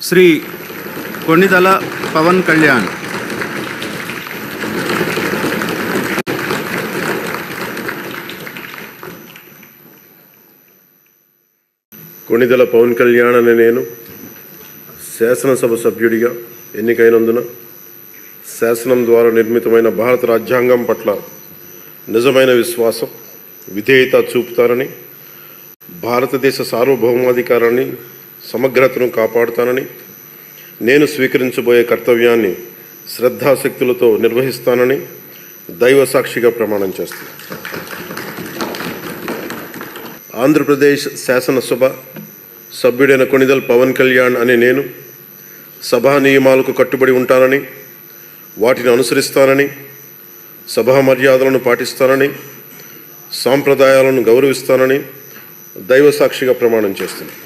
శ్రీ కొణిదల పవన్ కళ్యాణ్. కొణిదల పవన్ కళ్యాణ్ అనే నేను శాసనసభ సభ్యుడిగా ఎన్నికైనందున శాసనం ద్వారా నిర్మితమైన భారత రాజ్యాంగం పట్ల నిజమైన విశ్వాసం, విధేయత చూపుతానని, భారతదేశ సార్వభౌమాధికారాన్ని, సమగ్రతను కాపాడుతానని, నేను స్వీకరించబోయే కర్తవ్యాన్ని శ్రద్ధాశక్తులతో నిర్వహిస్తానని దైవ సాక్షిగా ప్రమాణం చేస్తాను. ఆంధ్రప్రదేశ్ శాసనసభ సభ్యుడైన కొణిదల పవన్ కళ్యాణ్ అనే నేను సభా నియమాలకు కట్టుబడి ఉంటానని, వాటిని అనుసరిస్తానని, సభా మర్యాదలను పాటిస్తానని, సాంప్రదాయాలను గౌరవిస్తానని దైవ సాక్షిగా ప్రమాణం చేస్తున్నాను.